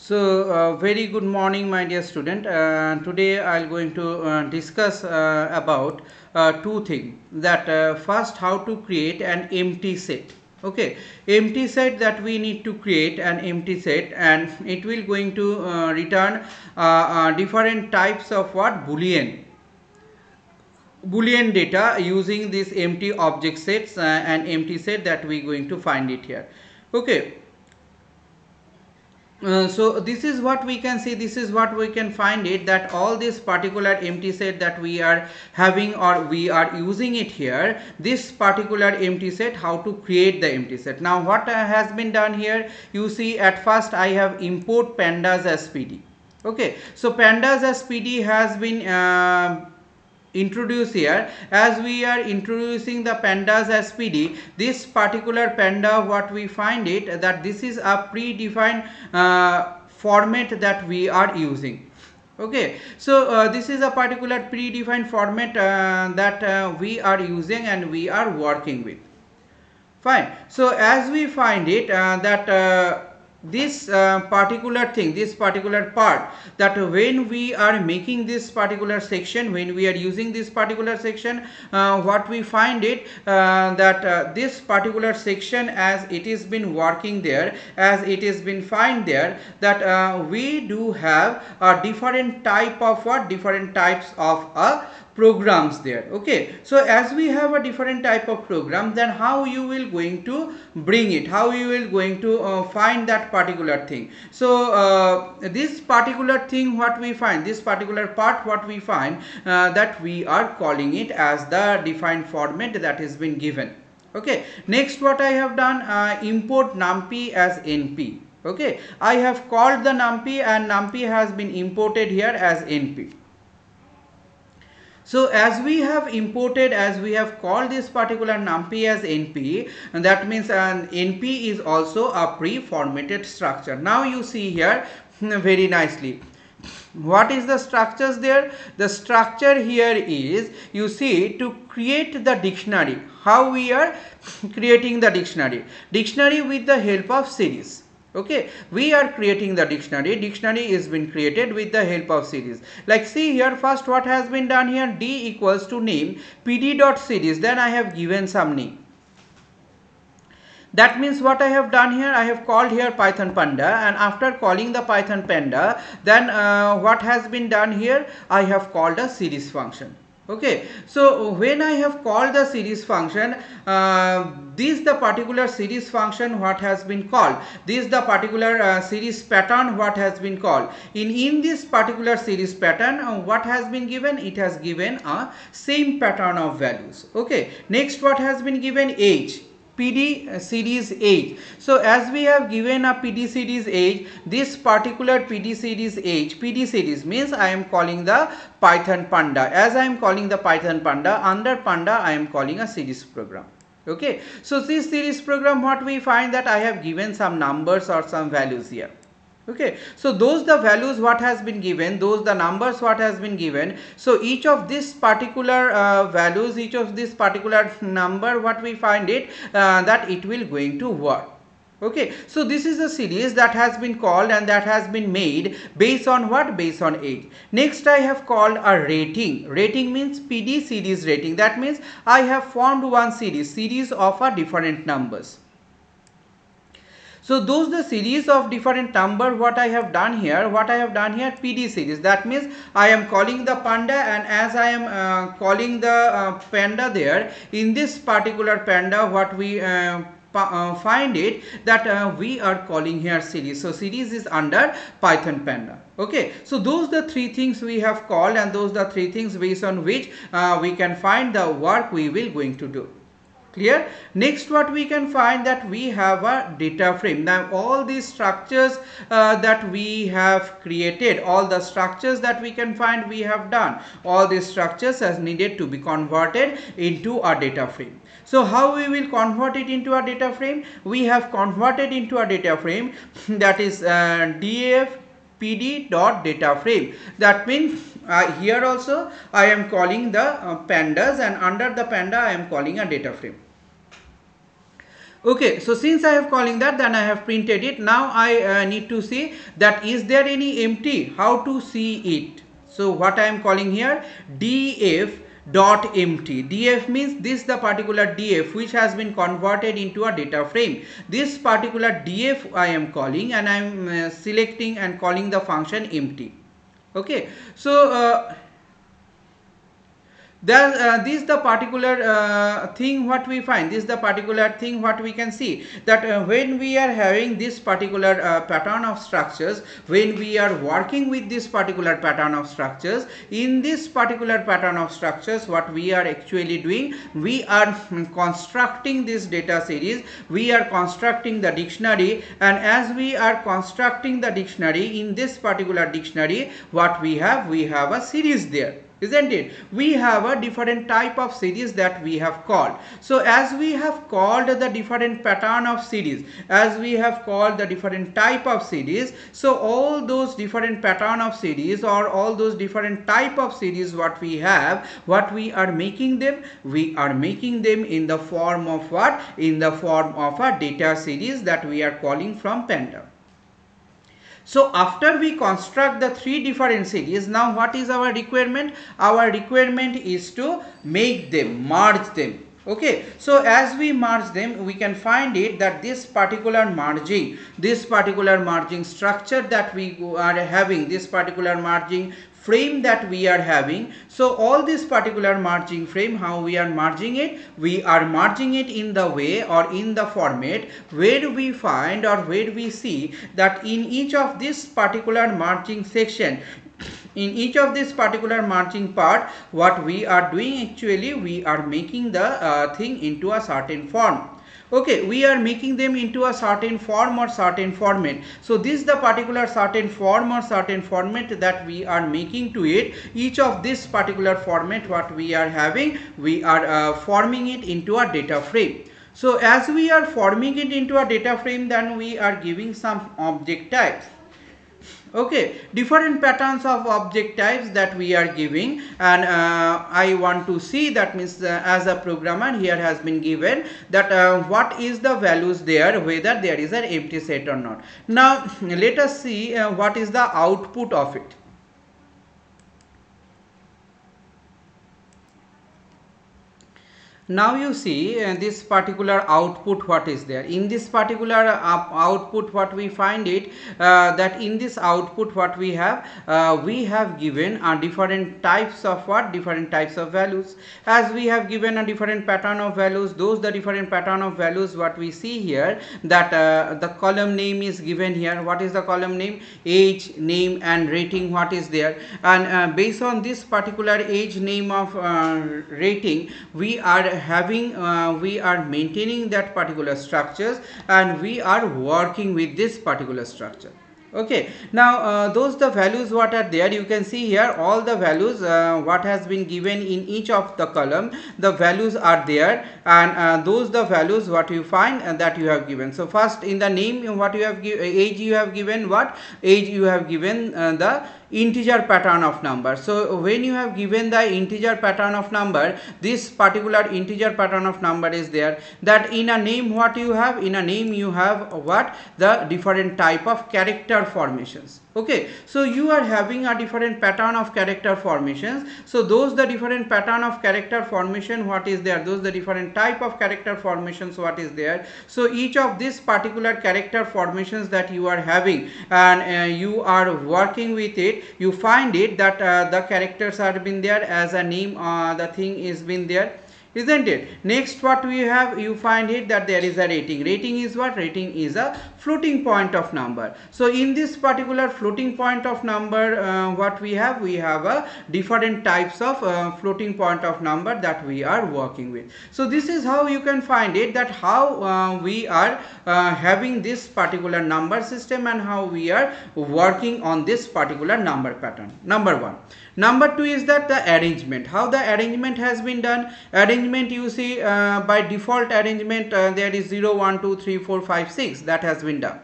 Very good morning, my dear student. Today I'm going to discuss about two things. That first, how to create an empty set. Okay, empty set, that we need to create an empty set, and it will going to return different types of what boolean data using this empty object sets and empty set that we going to find it here. Okay, so this is what we can see, this is what we can find it, that all this particular empty set that we are having or we are using it here, this particular empty set, how to create the empty set. Now what has been done here, you see, at first I have import pandas as pd. Okay, so pandas as pd has been introduced here. As we are introducing the pandas as pd, this particular panda, what we find it, that this is a predefined format that we are using. Okay, so this is a particular predefined format that we are using and we are working with. Fine. So as we find it, that this particular thing, this particular part, that when we are making this particular section, when we are using this particular section, what we find it, that this particular section, as it is been working there, as it is been find there, that we do have a different type of what, different types of programs there. Okay, so as we have a different type of program, then how you will going to bring it, how you will going to find that particular thing. So this particular thing, what we find, this particular part, what we find, that we are calling it as the defined format that has been given. Okay, next what I have done, import numpy as np. Okay, I have called the numpy and numpy has been imported here as np. So as we have imported, as we have called this particular numpy as np, and that means np is also a pre-formatted structure. Now you see here very nicely, what is the structures there. The structure here is, you see, to create the dictionary. How we are creating the dictionary with the help of series. Okay, we are creating the dictionary is been created with the help of series. Like see here, first what has been done here, d equals to name pd dot series, then I have given some name. That means what I have done here, I have called here Python panda, and after calling the Python panda, then what has been done here, I have called a series function. Okay, so when I have called the series function, this the particular series function what has been called, this the particular series pattern what has been called. In this particular series pattern, what has been given, it has given a same pattern of values. Okay, next what has been given, age, PD series age. So as we have given a PD series age, this particular PD series age, PD series means I am calling the Python panda. As I am calling the Python panda, under panda I am calling a series program. Okay, so this series program, what we find, that I have given some numbers or some values here. Okay, so those the values what has been given, those the numbers what has been given. So each of this particular values, each of this particular number, what we find it, that it will going to work. Okay, so this is a series that has been called and that has been made based on what, based on age. Next I have called a rating. Rating means PD series rating. That means I have formed one series of a different numbers. So those the series of different number, what I have done here, PD series. That means I am calling the panda, and as I am calling the panda there, in this particular panda, what we find it, that we are calling here series. So series is under Python panda. Okay, so those the three things we have called, and those the three things based on which we can find the work we will going to do. Clear? Next what we can find, that we have a data frame. Now all these structures that we have created, all the structures that we can find, we have done. All these structures as needed to be converted into a data frame. So how we will convert it into a data frame? We have converted into a data frame, that is daf pd dot data frame. That means here also I am calling the pandas, and under the panda I am calling a data frame. Okay, so since I have calling that, then I have printed it. Now I need to see that is there any empty, how to see it. So what I am calling here, df dot empty. Df means this the particular df which has been converted into a data frame. This particular df I am calling, and I am selecting and calling the function empty. Okay, so this is the particular thing what we find, this is the particular thing what we can see, that when we are having this particular pattern of structures, when we are working with this particular pattern of structures, in this particular pattern of structures, what we are actually doing, we are constructing this data series, we are constructing the dictionary, and as we are constructing the dictionary, in this particular dictionary, what we have a series there, isn't it? We have a different type of series that we have called. So as we have called the different pattern of series, as we have called the different type of series, so all those different pattern of series or all those different type of series what we have, what we are making them, we are making them in the form of what? In the form of a data series that we are calling from Panda. So after we construct the three different series, now what is our requirement? Our requirement is to make them, merge them. Okay, so as we merge them, we can find it that this particular merging structure that we are having, this particular merging frame that we are having, so all this particular merging frame, how we are merging it, we are merging it in the way or in the format where we find or where we see that in each of this particular merging section, in each of this particular merging part, what we are doing, actually we are making the thing into a certain form. Okay, we are making them into a certain form or certain format. So this is the particular certain form or certain format that we are making to it. Each of this particular format what we are having, we are forming it into a data frame. So as we are forming it into a data frame, then we are giving some object types. Okay, different patterns of object types that we are giving, and I want to see, that means as a programmer, here has been given that what is the values there, whether there is an empty set or not. Now let us see what is the output of it. Now you see this particular output, what is there in this particular output, what we find it that in this output what we have given different types of what, different types of values. As we have given a different pattern of values, those the different pattern of values what we see here, that the column name is given here. What is the column name? Age, name and rating, what is there, and based on this particular age, name of rating, we are having we are maintaining that particular structures, and we are working with this particular structure. Okay, now those the values what are there, you can see here all the values what has been given in each of the column, the values are there, and those the values what you find that you have given. So first in the name, what you have age, you have given what age, you have given the integer pattern of number. So when you have given the integer pattern of number, this particular integer pattern of number is there. That in a name, what you have, in a name you have what, the different type of character formations. Okay, so you are having a different pattern of character formations. So those the different pattern of character formation what is there, those the different type of character formations what is there. So each of this particular character formations that you are having, and you are working with it, you find it that the characters are been there, as a name the thing is been there, isn't it? Next what we have, you find it that there is a rating. Rating is what? Rating is a floating point of number. So in this particular floating point of number what we have a different types of floating point of number that we are working with. So this is how you can find it, that how we are having this particular number system, and how we are working on this particular number pattern. Number one. Number two is that the arrangement, how the arrangement has been done. Arrangement, you see by default arrangement there is 0 1 2 3 4 5 6 that has been done.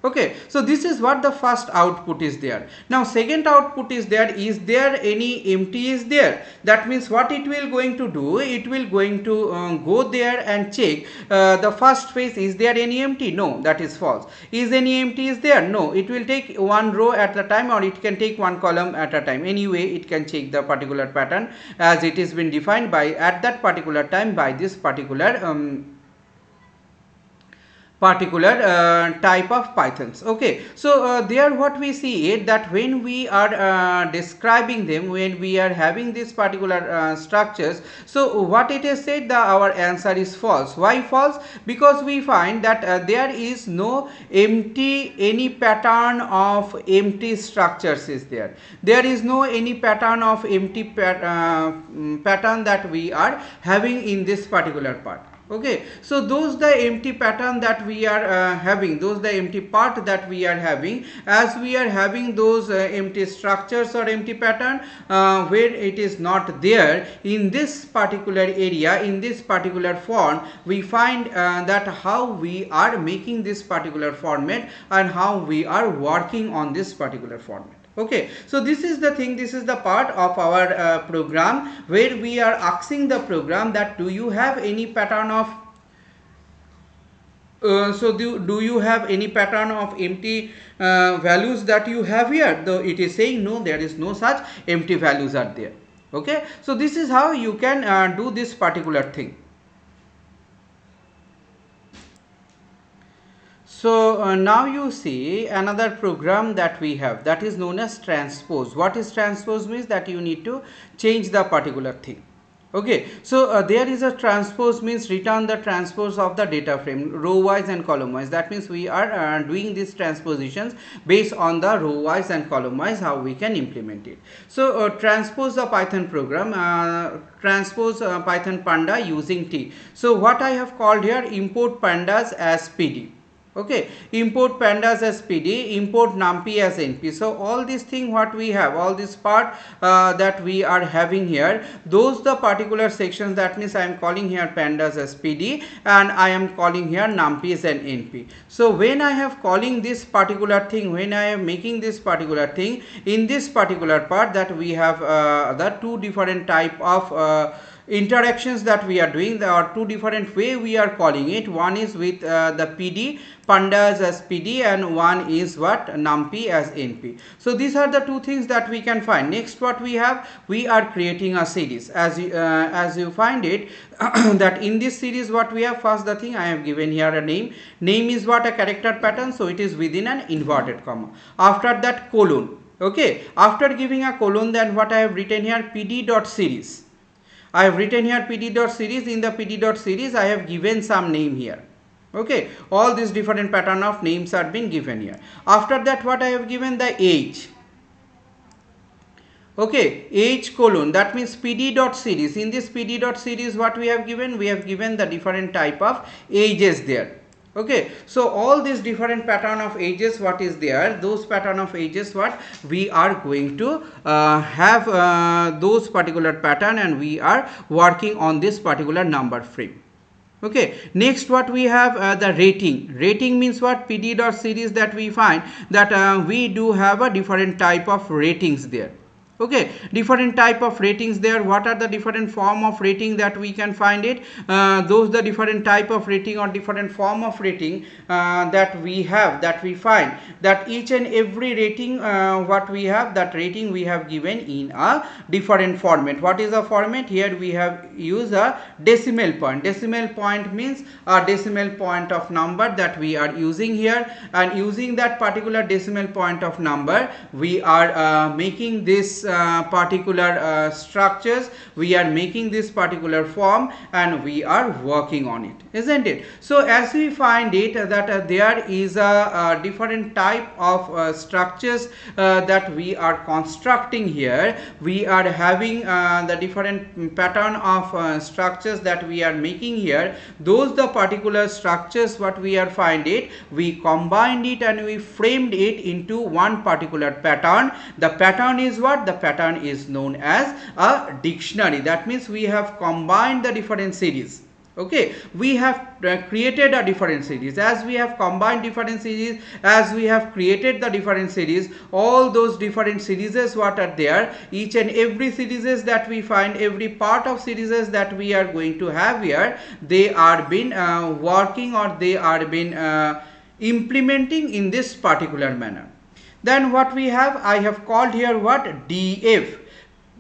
Okay, so this is what the first output is there. Now second output is there any empty is there? That means what it will going to do, it will going to go there and check the first phase, is there any empty? No, that is false. Is any empty is there? No, it will take one row at a time, or it can take one column at a time. Anyway, it can check the particular pattern as it is been defined by at that particular time by this particular type of pythons. Okay, so there what we see it that when we are describing them, when we are having this particular structures, so what it is said that our answer is false. Why false? Because we find that there is no empty, any pattern of empty structures is there. There is no any pattern of empty pattern that we are having in this particular part. Okay, so those the empty pattern that we are having, those the empty part that we are having, as we are having those empty structures or empty pattern where it is not there in this particular area, in this particular form, we find that how we are making this particular format and how we are working on this particular format. Okay, so this is the thing, this is the part of our program where we are asking the program that do you have any pattern of do you have any pattern of empty values that you have here? Though it is saying no, there is no such empty values are there. Okay, so this is how you can do this particular thing. So now you see another program that we have, that is known as transpose. What is transpose means? That you need to change the particular thing. Okay, so there is a transpose means return the transpose of the data frame row wise and column wise. That means we are doing these transpositions based on the row wise and column wise, how we can implement it. So transpose the Python program, transpose Python panda using T. So what I have called here, import pandas as PD. Okay, import pandas as PD, import numpy as np. So all these thing what we have, all this part that we are having here, those the particular sections, that means I am calling here pandas as PD and I am calling here numpy as an np. So when I have calling this particular thing, when I am making this particular thing, in this particular part that we have the two different type of interactions that we are doing. There are two different way we are calling it. One is with the PD, pandas as PD, and one is what, numpy as np. So these are the two things that we can find. Next what we have, we are creating a series. As you find it that in this series what we have, first the thing I have given here a name. Name is what, a character pattern, so it is within an inverted comma. After that colon. Okay, after giving a colon, then what I have written here, pd.series. I have written here pd.series. In the pd.series I have given some name here. Okay, all these different pattern of names are been given here. After that what I have given, the age. Okay, age colon, that means pd.series. In this pd.series what we have given, we have given the different type of ages there. Okay, so all these different pattern of ages what is there, those pattern of ages what we are going to have those particular pattern, and we are working on this particular number frame. Okay, next what we have, the rating. Rating means what, pd.series that we find that we do have a different type of ratings there. Okay, different type of ratings there. What are the different form of rating that we can find it? Those the different type of rating or different form of rating that we have, that we find that each and every rating what we have, that rating we have given in a different format. What is the format? Here we have used a decimal point. Decimal point means a decimal point of number that we are using here, and using that particular decimal point of number we are making this particular structures, we are making this particular form, and we are working on it, isn't it? So as we find it that there is a different type of structures that we are constructing here. We are having the different pattern of structures that we are making here. Those the particular structures what we are find it, we combined it and we framed it into one particular pattern. The pattern is what? The pattern is known as a dictionary. That means we have combined the different series. Okay, we have created a different series. As we have combined different series, as we have created the different series, all those different series what are there, each and every series that we find, every part of series that we are going to have here, they are been working, or they are been implementing in this particular manner. Then what we have, I have called here what, df.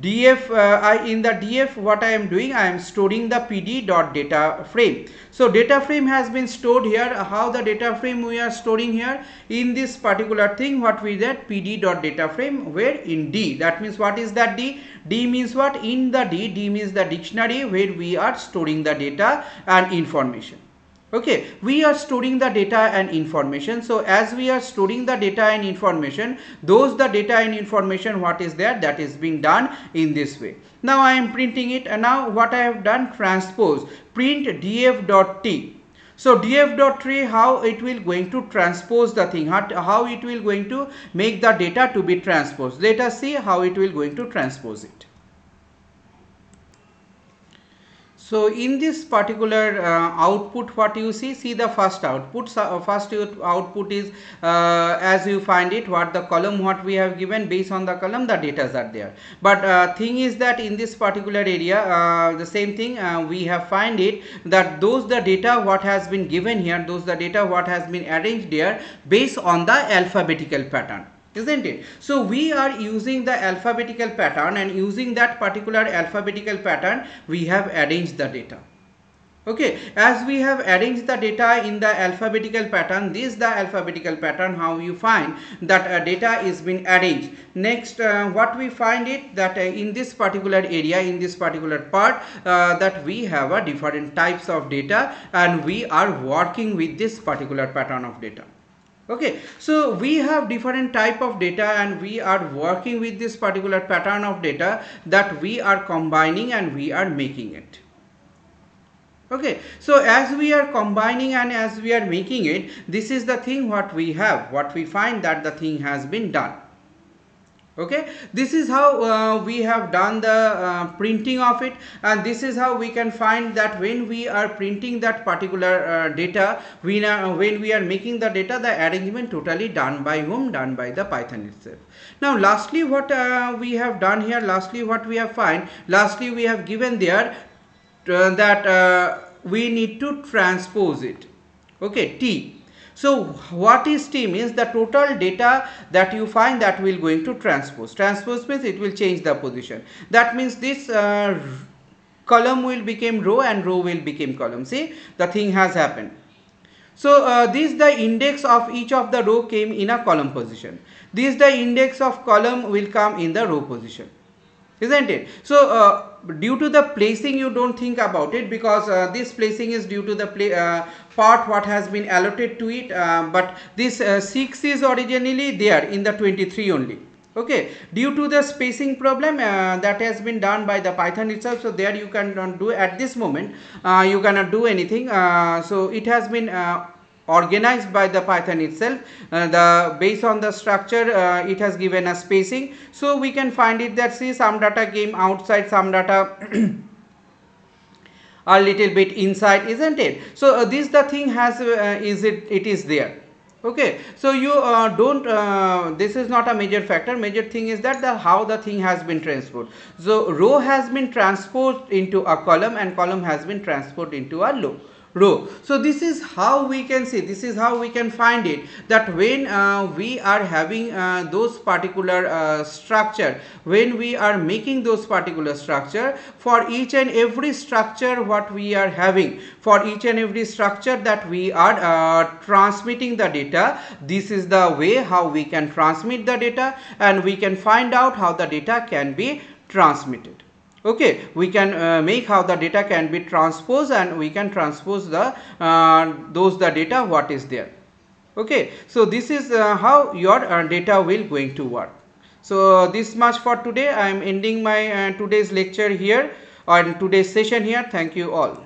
In the df, what I am doing, I am storing the pd dot data frame. So data frame has been stored here. How the data frame we are storing here, in this particular thing, what we did, pd dot data frame, where in d. That means what is that d? D means what? In the d means the dictionary where we are storing the data and information. Okay, we are storing the data and information. So as we are storing the data and information, those the data and information what is there, that is being done in this way. Now I am printing it, and now what I have done, transpose, print df.t. So df.t, how it will going to transpose the thing, how it will going to make the data to be transposed. Let us see how it will going to transpose it. So in this particular output, what you see the first output. First output is as you find it, what the column what we have given, based on the column the data are there. But thing is that in this particular area, the same thing we have find it, that those the data what has been given here, those the data what has been arranged here based on the alphabetical pattern, isn't it? So we are using the alphabetical pattern, and using that particular alphabetical pattern we have arranged the data. Okay, as we have arranged the data in the alphabetical pattern, this is the alphabetical pattern how you find that data is been arranged. Next what we find it, that in this particular area, in this particular part, that we have a different types of data, and we are working with this particular pattern of data. Okay, so we have different type of data, and we are working with this particular pattern of data that we are combining and we are making it. Okay, so as we are combining and as we are making it, this is the thing what we have, what we find that the thing has been done. Okay, this is how we have done the printing of it, and this is how we can find that when we are printing that particular data, when we are making the data, the arrangement totally done by whom? Done by the Python itself. Now lastly what we have done here, lastly what we have find, lastly we have given there that we need to transpose it. Okay, T. So what is T means, the total data that you find that will going to transpose. Transpose means it will change the position. That means this column will become row and row will become column. See, the thing has happened. So this the index of each of the row came in a column position. This the index of column will come in the row position, isn't it? So due to the placing, you don't think about it, because this placing is due to the part what has been allotted to it, but this 6 is originally there in the 23 only. Okay, due to the spacing problem that has been done by the Python itself, so there you cannot do at this moment, you cannot do anything. So it has been organized by the Python itself. Based on the structure, it has given a spacing, so we can find it that, see, some data came outside, some data a little bit inside, isn't it? So this the thing has it is there. Okay, so you don't this is not a major factor. Major thing is that how the thing has been transposed. So row has been transposed into a column, and column has been transposed into a row. So this is how we can see, this is how we can find it, that when we are having those particular structure, when we are making those particular structure, for each and every structure what we are having, for each and every structure that we are transmitting the data, this is the way how we can transmit the data, and we can find out how the data can be transmitted. Okay, we can make how the data can be transposed, and we can transpose the the data what is there. Okay, so this is how your data will going to work. So this much for today. I am ending my today's lecture here, or today's session here. Thank you all.